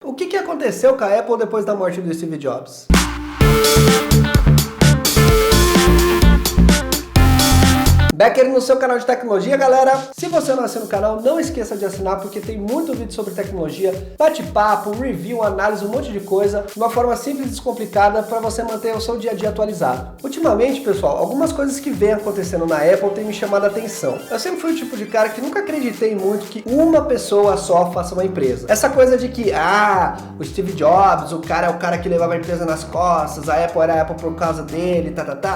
O que aconteceu com a Apple depois da morte do Steve Jobs? Becker no seu canal de tecnologia, galera. Se você não assina o canal, não esqueça de assinar, porque tem muito vídeo sobre tecnologia, bate-papo, review, análise, um monte de coisa, de uma forma simples e descomplicada para você manter o seu dia a dia atualizado. Ultimamente, pessoal, algumas coisas que vem acontecendo na Apple têm me chamado a atenção. Eu sempre fui o tipo de cara que nunca acreditei muito que uma pessoa só faça uma empresa. Essa coisa de que, o Steve Jobs, o cara é o cara que levava a empresa nas costas, a Apple era a Apple por causa dele,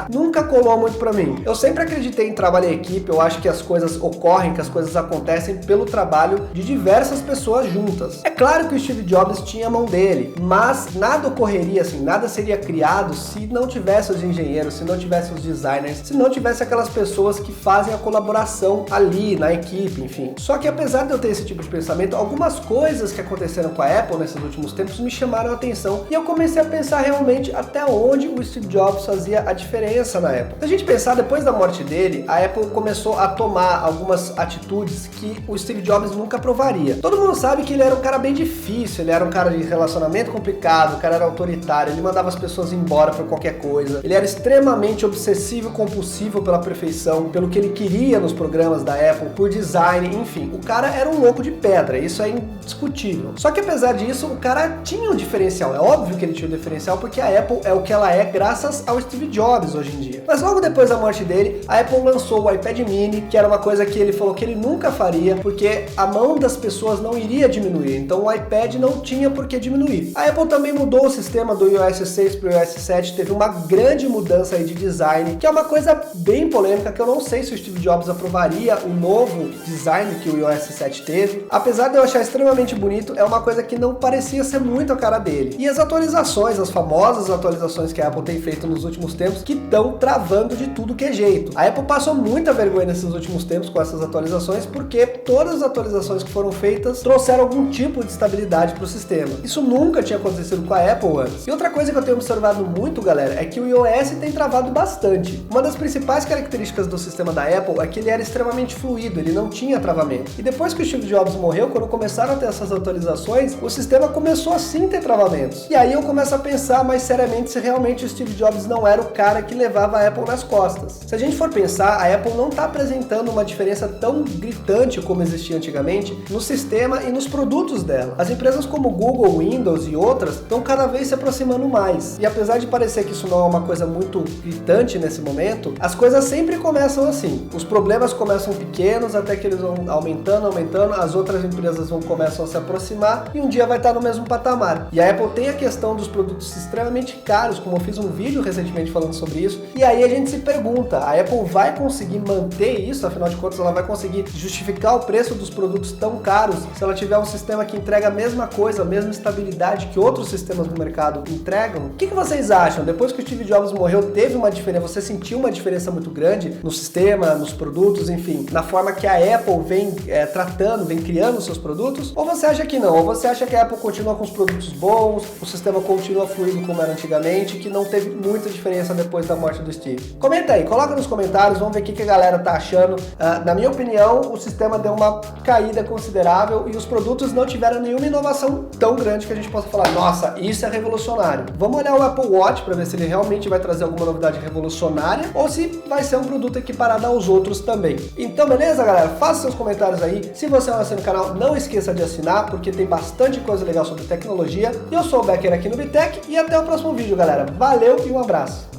nunca colou muito pra mim. Eu sempre acreditei em trabalho em equipe, eu acho que as coisas ocorrem, que as coisas acontecem pelo trabalho de diversas pessoas juntas. É claro que o Steve Jobs tinha a mão dele, mas nada ocorreria assim, nada seria criado se não tivesse os engenheiros, se não tivesse os designers, se não tivesse aquelas pessoas que fazem a colaboração ali na equipe, enfim. Só que apesar de eu ter esse tipo de pensamento, algumas coisas que aconteceram com a Apple nesses últimos tempos me chamaram a atenção e eu comecei a pensar realmente até onde o Steve Jobs fazia a diferença na Apple. Se a gente pensar, depois da morte dele, a Apple começou a tomar algumas atitudes que o Steve Jobs nunca aprovaria. Todo mundo sabe que ele era um cara bem difícil, ele era um cara de relacionamento complicado, o cara era autoritário, ele mandava as pessoas embora por qualquer coisa, ele era extremamente obsessivo e compulsivo pela perfeição, pelo que ele queria nos programas da Apple, por design, enfim. O cara era um louco de pedra, isso é indiscutível. Só que apesar disso, o cara tinha um diferencial, é óbvio que ele tinha um diferencial porque a Apple é o que ela é graças ao Steve Jobs hoje em dia. Mas logo depois da morte dele, a Apple lançou o iPad Mini, que era uma coisa que ele falou que ele nunca faria, porque a mão das pessoas não iria diminuir, então o iPad não tinha por que diminuir. A Apple também mudou o sistema do iOS 6 para o iOS 7, teve uma grande mudança aí de design, que é uma coisa bem polêmica, que eu não sei se o Steve Jobs aprovaria o novo design que o iOS 7 teve. Apesar de eu achar extremamente bonito, é uma coisa que não parecia ser muito a cara dele. E as atualizações, as famosas atualizações que a Apple tem feito nos últimos tempos, que estão travando de tudo que é jeito. A Apple passou muita vergonha nesses últimos tempos com essas atualizações, porque todas as atualizações que foram feitas trouxeram algum tipo de estabilidade para o sistema. Isso nunca tinha acontecido com a Apple antes. E outra coisa que eu tenho observado muito, galera, é que o iOS tem travado bastante. Uma das principais características do sistema da Apple é que ele era extremamente fluido, ele não tinha travamento. E depois que o Steve Jobs morreu, quando começaram a ter essas atualizações, o sistema começou a sim ter travamentos. E aí eu começo a pensar mais seriamente se realmente o Steve Jobs não era o cara que levava a Apple nas costas. Se a gente for pensar, a Apple não está apresentando uma diferença tão gritante como existia antigamente no sistema e nos produtos dela. As empresas como Google, Windows e outras estão cada vez se aproximando mais. E apesar de parecer que isso não é uma coisa muito gritante nesse momento, as coisas sempre começam assim. Os problemas começam pequenos até que eles vão aumentando, as outras empresas começam a se aproximar e um dia vai estar no mesmo patamar. E a Apple tem a questão dos produtos extremamente caros, como eu fiz um vídeo recentemente falando sobre isso, e aí a gente se pergunta, a Apple vai conseguir manter isso? Afinal de contas, ela vai conseguir justificar o preço dos produtos tão caros se ela tiver um sistema que entrega a mesma coisa, a mesma estabilidade que outros sistemas do mercado entregam? O que vocês acham? Depois que o Steve Jobs morreu, teve uma diferença? Você sentiu uma diferença muito grande no sistema, nos produtos, enfim, na forma que a Apple vem tratando, vem criando seus produtos? Ou você acha que não? Ou você acha que a Apple continua com os produtos bons, o sistema continua fluido como era antigamente, que não teve muita diferença depois da morte do Steve? Comenta aí, coloca nos comentários, vamos ver o que a galera tá achando. Na minha opinião, o sistema deu uma caída considerável e os produtos não tiveram nenhuma inovação tão grande que a gente possa falar, nossa, isso é revolucionário. Vamos olhar o Apple Watch para ver se ele realmente vai trazer alguma novidade revolucionária ou se vai ser um produto equiparado aos outros também. Então, beleza, galera? Faça seus comentários aí. Se você não assina o canal, não esqueça de assinar, porque tem bastante coisa legal sobre tecnologia. Eu sou o Becker aqui no Bitec e até o próximo vídeo, galera. Valeu e um abraço!